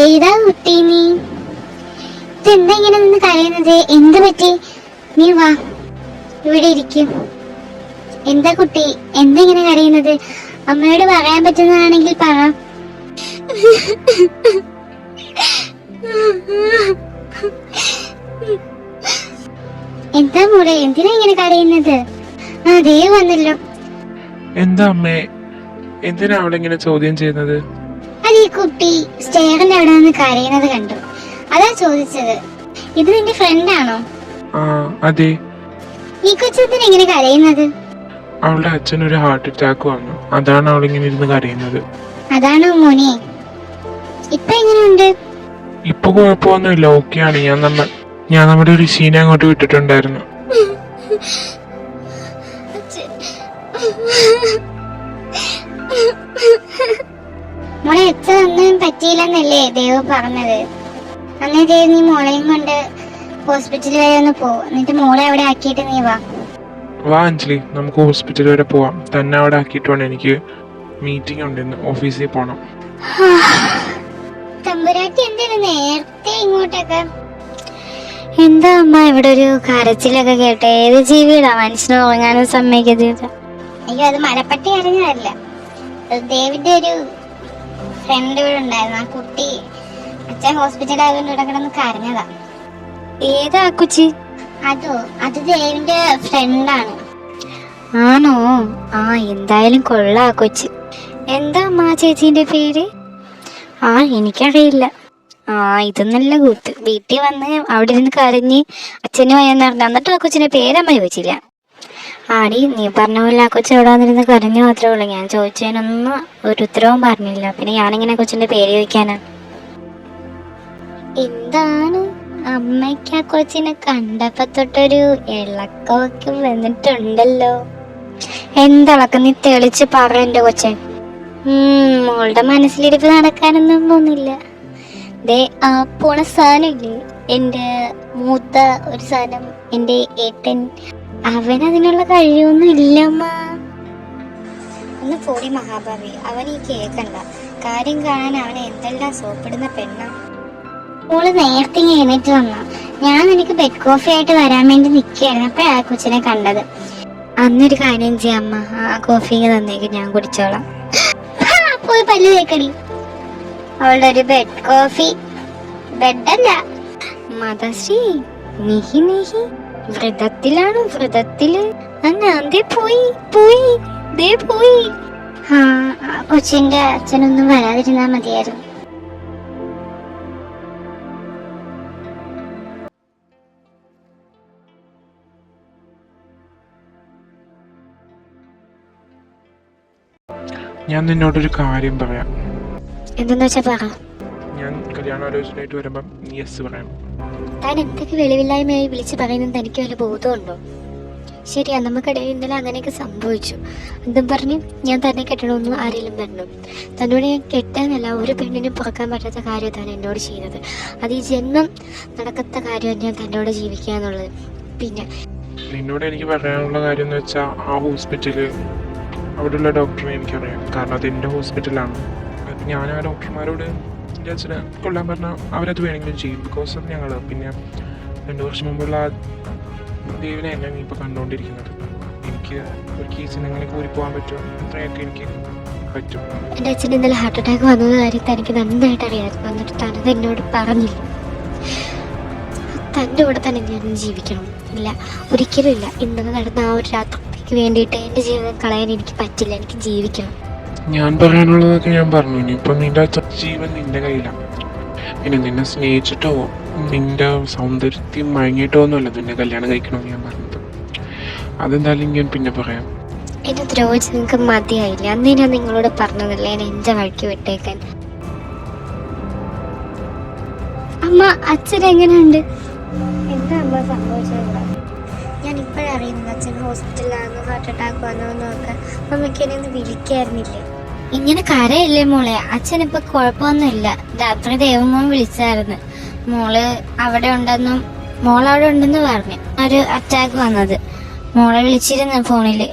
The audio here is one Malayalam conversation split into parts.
ഏതാ കുട്ടി നീ? ഇതെന്താ ഇങ്ങനെ നിന്ന് കരയുന്നത്? എന്ത് പറ്റി? നീ വാ, ഇവിടെ ഇരിക്കും. എന്താ കുട്ടി, എന്താ ഇങ്ങനെ കരയുന്നത്? അമ്മയോട് പറയാൻ പറ്റുന്നതാണെങ്കിൽ പറ. എന്താ മോളെ, എന്തിനാ ഇങ്ങനെ കരയുന്നത്? ആ ദേവ് വന്നല്ലോ. എന്താ അമ്മേ, എന്തിനാ അവളിങ്ങനെ ചോദ്യം ചെയ്യുന്നത്? അത് ഈ കുട്ടി സ്റ്റേറിന്റെ അവിടെ നിന്ന് കരയുന്നത് കണ്ടു, അതാ ചോദിച്ചത്. ഇത് നിന്റെ ഫ്രണ്ടാണോ? ആ അതെ. ഈ കൊച്ചെന്തിനാ ഇങ്ങനെ കരയുന്നത്? അവളുടെ അച്ഛനൊരു ഹാർട്ട് അറ്റാക്ക് വന്നു, അതാണ് അവളിങ്ങനെ ഇരുന്ന് കരയുന്നത്. അതാണോ മോനെ? ഇപ്പൊ എങ്ങനെയുണ്ട്? ഇപ്പൊ കുഴപ്പമൊന്നുമില്ല, ഓക്കെയാണ്. ഞാൻ നമ്മുടെ ഋഷീനെ അങ്ങോട്ട് വിട്ടിട്ടുണ്ടായിരുന്നു. മോളെ അച്ഛനൊന്നും പറ്റിയില്ലെന്നല്ലേ ദേവ് പറഞ്ഞത്? അന്നേ ദേവ് നീ മോളെയും കൊണ്ട് ഹോസ്പിറ്റലിൽ വരെ ഒന്ന് പോ, എന്നിട്ട് മോളെ അവിടെ ആക്കിയിട്ട് നീ വാ. വാ അഞ്ജലി, നമുക്ക് ഹോസ്പിറ്റൽ വരെ പോവാം. തന്നെ അവിടെ ആക്കിയിട്ട് വേണം, എനിക്ക് മീറ്റിംഗ് ഉണ്ട്, ഇന്ന് ഓഫീസിൽ പോണം. തമ്പുരാട്ടി എന്തിനു നേരത്തെ ഇങ്ങോട്ടൊക്കെ? എന്താ അമ്മ ഇവിടെ ഒരു കരച്ചിലൊക്കെ കേട്ടെ? ഏത് ജീവിയുടെ മനുഷ്യനെ ഉറങ്ങാനും സമ്മതിക്കത്തില്ല. അയ്യോ, അത് മരപ്പട്ടി അറിഞ്ഞതല്ല, ദേവിന്റെ ഒരു ഫ്രണ്ട് ഇവിടെ ഉണ്ടായിരുന്നു. ആ കുട്ടി അച്ഛൻ ഹോസ്പിറ്റലിൽ ആയതുകൊണ്ട് ഇവിടെ കിടന്ന് കരഞ്ഞതാ. ഏതാ കൊച്ചി? അത് ദേവിന്റെ ഫ്രണ്ടാണ്. ആണോ? ആ എന്തായാലും കൊള്ളാ കൊച്ചി. എന്താ അമ്മ ചേച്ചീന്റെ പേര്? ആ എനിക്കറിയില്ല. ആ ഇത് നല്ല കൂത്ത്. വീട്ടിൽ വന്ന് അവിടെ ഇരുന്ന് കരഞ്ഞ് അച്ഛനും വയ്യെന്ന് പറഞ്ഞു, എന്നിട്ട് ആ കൊച്ചിന്റെ പേരമ്മ ചോദിച്ചില്ല. ആടി, നീ പറഞ്ഞ പോലെ ആ കൊച്ചു എവിടെ വന്നിരുന്ന് കരഞ്ഞു മാത്രമേ ഉള്ളൂ. ഞാൻ ചോദിച്ചതിനൊന്നും ഒരു ഉത്തരവും പറഞ്ഞില്ല. പിന്നെ ഞാനിങ്ങനെ കൊച്ചിന്റെ പേര് ചോദിക്കാനാ? എന്താണ് അമ്മയ്ക്ക് ആ കൊച്ചിനെ കണ്ടപ്പോ തൊട്ടൊരു ഇളക്കമൊക്കെ വന്നിട്ടുണ്ടല്ലോ. എന്തിളക്കം? നീ തെളിച്ച് പറ എന്റെ കൊച്ചൻ. മോളുടെ മനസ്സിലിരിപ്പ് നടക്കാനൊന്നും തോന്നില്ല. ദേ ആ പോണ സാധനമില്ലേ, എന്റെ മൂത്ത ഒരു സാധനം, എന്റെ ഏട്ടൻ, അവനതിനുള്ള കഴിവൊന്നും ഇല്ലമ്മ. ഒന്ന് പോടി മഹാഭാവി, അവൻ ഈ കേക്കണ്ട. കാര്യം കാണാൻ അവനെ എന്തെല്ലാം സോപ്പിടുന്ന പെണ്ണ. മോള് നേരത്തെ എഴുന്നേറ്റ് വന്ന, ഞാൻ നിനക്ക് ബെഡ് കോഫി ആയിട്ട് വരാൻ വേണ്ടി നിൽക്കുകയായിരുന്നു. അപ്പോഴാ ആ കൊച്ചിനെ കണ്ടത്. അന്നൊരു കാര്യം ചെയ്യാം അമ്മ, ആ കോഫി തന്നേക്ക്, ഞാൻ കുടിച്ചോളാം. പോയി പല്ല് തേക്കടി. അവളുടെ ഒരു ബെഡ് കോഫി. ബെഡല്ല മതശ്രീ, നീഹി നീഹി വ്രതത്തിലാണ്, വ്രതത്തില്. അന്നേ പോയി പോയി ദേ പോയി. ആ കൊച്ചിന്റെ അച്ഛനൊന്നും വരാതിരുന്നാ മതിയായിരുന്നു. ഞാൻ നിന്നോടൊരു കാര്യം പറയാം. എന്തെന്ന് വെച്ചാ പറ. ഞാൻ കല്യാണാലോചനയായിട്ട് വരുമ്പം നീ യെസ് പറയണം. താൻ എന്തൊക്കെ വെളിവില്ലായ്മയായി വിളിച്ച് പറയുന്നത് തനിക്ക് വല്ല ബോധമുണ്ടോ? ശരിയാ, നമുക്കിടയിൽ ഇന്നലെ അങ്ങനെയൊക്കെ സംഭവിച്ചു. എന്തും പറഞ്ഞ് ഞാൻ തന്നെ കെട്ടണമെന്നും ആരെങ്കിലും പറഞ്ഞു. തന്നോട് ഞാൻ കെട്ടാനല്ല, ഒരു പെണ്ണിനും പുറക്കാൻ പറ്റാത്ത കാര്യം താൻ എന്നോട് ചെയ്യുന്നത്. അത് ഈ ജന്മം നടക്കാത്ത കാര്യമാണ് ഞാൻ തന്നോട് ജീവിക്കുക എന്നുള്ളത്. പിന്നെ നിന്നോട് എനിക്ക് പറയാനുള്ള കാര്യം എന്ന് വെച്ചാൽ, ആ ഹോസ്പിറ്റല് അവിടെയുള്ള ഡോക്ടറെ എനിക്കറിയാം, കാരണം അത് എൻ്റെ ഹോസ്പിറ്റലാണ്. ഞാൻ ആ ഡോക്ടർമാരോട് എൻ്റെ അച്ഛനെ കൊല്ലാൻ പറഞ്ഞാൽ അവരത് വേണമെങ്കിലും ചെയ്യും, ബിക്കോസ് അത് ഞങ്ങൾ. പിന്നെ 2 വർഷം മുമ്പുള്ള ആ ദേവിനെ എന്നെ നീ ഇപ്പോൾ കണ്ടുകൊണ്ടിരിക്കുന്നത്. എനിക്ക് ഒരു കേസിന് അങ്ങനെ കൂടിപ്പോകാൻ പറ്റുമോ? അത്രയൊക്കെ എനിക്ക് പറ്റും. എൻ്റെ അച്ഛൻ ഇന്നലെ ഹാർട്ട് അറ്റാക്ക് വന്നത് കാര്യം തനിക്ക് നന്നായിട്ട് അറിയാമായിരുന്നു. എന്നിട്ട് തനത് എന്നോട് പറഞ്ഞില്ല. തൻ്റെ കൂടെ തന്നെ ഞാൻ ജീവിക്കണം? ഇല്ല, ഒരിക്കലും ഇല്ല. ഇന്നലെ നടന്ന ആ ഒരു രാത്രിക്ക് വേണ്ടിയിട്ട് എൻ്റെ ജീവിതം കളയാൻ എനിക്ക് പറ്റില്ല. എനിക്ക് ജീവിക്കണം. ഞാൻ പറയാനുള്ളതൊക്കെ ഞാൻ പറഞ്ഞു. ഇനിയിപ്പോൾ നിൻ്റെ ജീവൻ നിൻ്റെ കയ്യിലാണ്. പിന്നെ നിന്നെ സ്നേഹിച്ചിട്ടോ നിൻ്റെ സൗന്ദര്യത്തിൽ മയങ്ങിയിട്ടോ ഒന്നുമല്ല നിന്നെ കല്യാണം കഴിക്കണമെന്ന് ഞാൻ പറഞ്ഞത്. അതെന്തായാലും ഞാൻ പിന്നെ പറയാം. എന്നെ ദ്രോഹിച്ച് നിങ്ങൾക്ക് മതിയായില്ല. അന്ന് ഞാൻ നിങ്ങളോട് പറഞ്ഞതല്ലേ എന്നെ എൻ്റെ വഴിക്ക് വിട്ടേക്കാൻ. അമ്മ, അച്ഛൻ എങ്ങനെയുണ്ട്? എന്താ അമ്മ സംഭവിച്ചത്? ഞാൻ ഇപ്പോഴറിയുന്നത് അച്ഛൻ ഹോസ്പിറ്റലിലാണെന്നോ ഹാർട്ട് അറ്റാക്ക് വന്നോന്നൊക്കെ. അമ്മയ്ക്ക് എന്നെ ഒന്ന് വിളിക്കായിരുന്നില്ലേ? ഇങ്ങനെ കരയില്ലേ മോളെ, അച്ഛനിപ്പോ കുഴപ്പമൊന്നുമില്ല. രാത്രി ദേവമോൻ വിളിച്ചായിരുന്നു, മോള് അവിടെ ഉണ്ടെന്നും മോളവിടെ ഉണ്ടെന്ന് പറഞ്ഞു. ഒരു അറ്റാക്ക് വന്നത് മോളെ വിളിച്ചിരുന്നു, ഫോണില്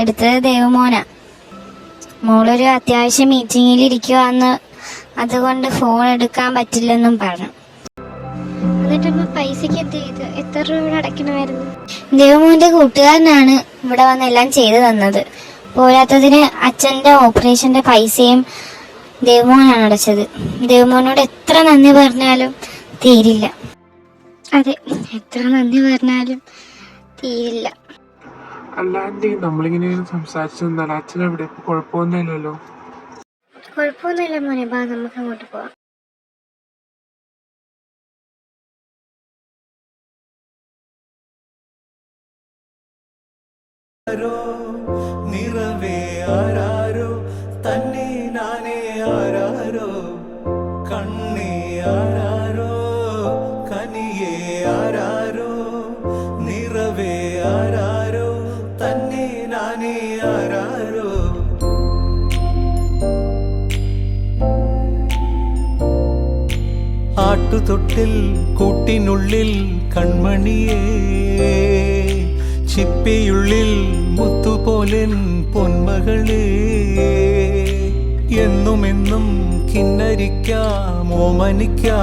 എടുത്തത് ദേവമോനാ. മോളൊരു അത്യാവശ്യം മീറ്റിങ്ങിൽ ഇരിക്കുവാന്ന് അതുകൊണ്ട് ഫോൺ എടുക്കാൻ പറ്റില്ലെന്നും പറഞ്ഞു. എന്നിട്ടമ്മ പൈസക്ക് എന്ത് ചെയ്ത്? എത്ര രൂപ അടയ്ക്കണമായിരുന്നു? ദേവമോന്റെ കൂട്ടുകാരനാണ് ഇവിടെ വന്ന് എല്ലാം ചെയ്തു തന്നത്. പോരാത്തതിന് അച്ഛന്റെ ഓപ്പറേഷന്റെ പൈസയും ദേവമോനാണ് അടച്ചത്. ദേവമോനോട് എത്ര നന്ദി പറഞ്ഞാലും തീരില്ല. അതെ, എത്ര നന്ദി പറഞ്ഞാലും തീരില്ല. അല്ലാണ്ട് നമ്മളിങ്ങനെ സംസാരിച്ചെന്നാൽ അച്ഛനെവിടെ? കുഴപ്പമൊന്നുമില്ലല്ലോ. കുഴപ്പമൊന്നുമില്ല മോനെ, ബാ നമുക്ക് അങ്ങോട്ട് പോവാം. നിറവേ ആരാരോ തന്നെ നാനേ ആരാരോ കണ്ണേ ആരാരോ കനിയേ ആരാരോ നിറവേ ആരാരോ തന്നെ നാനേ ആരാരോ. ആട്ടുതൊട്ടിൽ കൂട്ടിനുള്ളിൽ കൺമണിയേ ചിപ്പിയുള്ളിൽ മുത്തുപോലൻ പൊന്മകളേ എന്നുമെന്നും കിന്നരിക്കാം ഓമനിക്കാം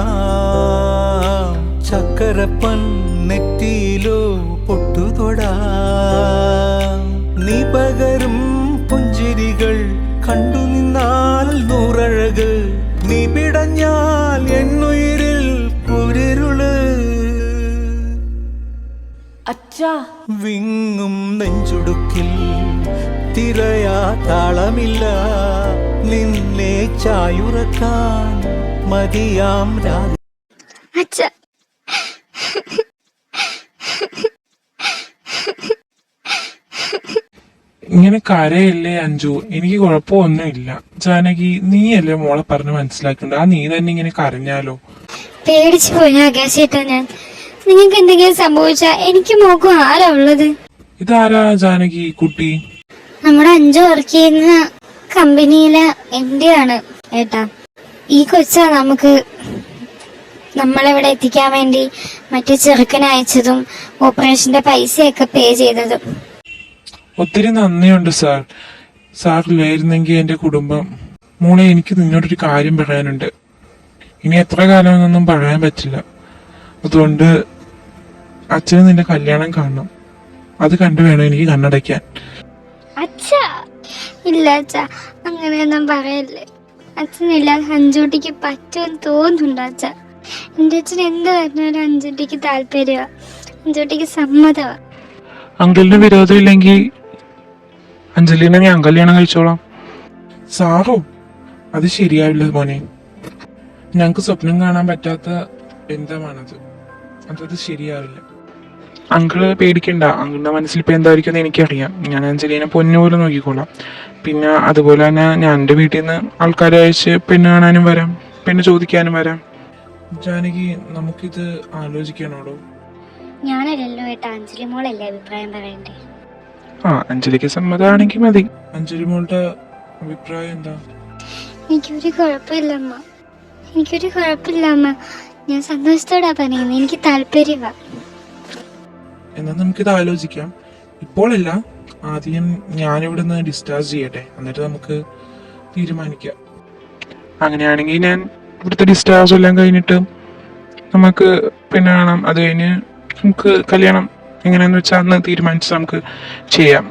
ചക്കരപ്പൻ നെറ്റിയിലോ പൊട്ടുതൊടാം. നീ പകരും പുഞ്ചിരികൾ കണ്ടു നിന്നാൽ നൂറഴക് നീ പിടഞ്ഞാൽ എന്നുയിരിൽ കുരിരുള്. വിങ്ങും നെഞ്ചുടുക്കിൽ തിരയാ താളമില്ല നിന്നെ ചായുറക്കാൻ മതിയാം രാഗം. ഇങ്ങനെ കരയല്ലേ അഞ്ജു, എനിക്ക് കുഴപ്പമൊന്നുമില്ല. ജാനകി, നീയല്ലേ മോളെ പറഞ്ഞ് മനസ്സിലാക്കണ്ട. നീ തന്നെ ഇങ്ങനെ കരഞ്ഞാലോ? പേടിച്ചു പോയി ആകാശേട്ടാ ഞാൻ. നിങ്ങൾക്ക് എന്തെങ്കിലും സംഭവിച്ചാ എനിക്ക് മോക്കും ആരാ ഉള്ളത്? ഇതാരാ ജാനകി കുട്ടി? നമ്മുടെ അഞ്ചു വർക്ക് ചെയ്യുന്ന കമ്പനിയിലെ MD ആണ് ഏട്ടാ. ഈ കൊച്ചാ നമ്മളിവിടെ എത്തിക്കാൻ വേണ്ടി മറ്റേ ചെറുക്കനെ അയച്ചതും ഓപ്പറേഷന്റെ പൈസയൊക്കെ പേ ചെയ്തതും. ഒത്തിരി നന്ദിയുണ്ട് സാർ. സാറില്ലായിരുന്നെങ്കിൽ എന്റെ കുടുംബം. മോളെ, എനിക്ക് നിന്നോടൊരു കാര്യം പറയാനുണ്ട്. ഇനി എത്ര കാലമെന്നൊന്നും പറയാൻ പറ്റില്ല. അതുകൊണ്ട് അച്ഛന് നിന്റെ കല്യാണം കാണണം. അത് കണ്ടു വേണം എനിക്ക് കണ്ണടയ്ക്കാൻ. അച്ഛാ, ഇല്ല അച്ഛാ, അങ്ങനെയൊന്നും പറയല്ലേ. അച്ഛനില്ല അഞ്ചൂട്ടിക്ക് പറ്റുമെന്ന് തോന്നുന്നുണ്ട് അച്ഛാ. എന്റെ അച്ഛൻ എന്ത് പറഞ്ഞാലും അഞ്ചൂട്ടിക്ക് താല്പര്യമാ, അഞ്ചൂട്ടിക്ക് സമ്മതമാ. അങ്കിളിന് വിരോധമില്ലെങ്കിൽ അഞ്ജലിനെ ഞാൻ കല്യാണം കഴിച്ചോളാം. സാറോ? അത് ശരിയാവില്ല മോനെ. ഞങ്ങക്ക് സ്വപ്നം കാണാൻ പറ്റാത്ത ബന്ധമാണത്. അതത് ശരിയാവില്ല. അങ്കിള് പേടിക്കണ്ട. അങ്കിളിന്റെ മനസ്സിൽ ഇപ്പൊ എന്തായിരിക്കും എനിക്കറിയാം. ഞാൻ അഞ്ജലിനെ പൊന്നുപോലെ നോക്കിക്കോളാം. പിന്നെ അതുപോലെ തന്നെ ഞാൻ എൻ്റെ വീട്ടിൽ നിന്ന് ആൾക്കാരെ അയച്ച് പെണ്ണ് കാണാനും വരാം, പെണ്ണ് ചോദിക്കാനും വരാം. ജാനകി, നമുക്കിത് ആലോചിക്കണോടോ? ഞാനല്ലല്ലോ ഏട്ടാ, അഞ്ജലി മോളല്ലേ അഭിപ്രായം പറയണ്ടേ? അഞ്ജലിക്ക് സമ്മതമാണെങ്കിൽ മതി. അഞ്ജലി മോളുടെ അഭിപ്രായം എന്താ? എനിക്കൊരു കുഴപ്പമില്ലമ്മ, എനിക്കൊരു കുഴപ്പമില്ലമ്മ. ഞാൻ സന്തോഷത്തോടാ പറയുന്നത്. എനിക്ക് താല്പര്യമാ. എന്നാ നമുക്കിത് ആലോചിക്കാം. ഇപ്പോഴല്ല, ആദ്യം ഞാനിവിടുന്ന് ഡിസ്ചാർജ് ചെയ്യട്ടെ, എന്നിട്ട് നമുക്ക് തീരുമാനിക്കാം. അങ്ങനെയാണെങ്കിൽ ഞാൻ ഇവിടുത്തെ ഡിസ്ചാർജ് എല്ലാം കഴിഞ്ഞിട്ട് നമുക്ക് പിന്നെ കാണാം. അത് കഴിഞ്ഞ് നമുക്ക് കല്യാണം എങ്ങനെയാന്ന് വെച്ചാൽ അന്ന് തീരുമാനിച്ച് നമുക്ക് ചെയ്യാം.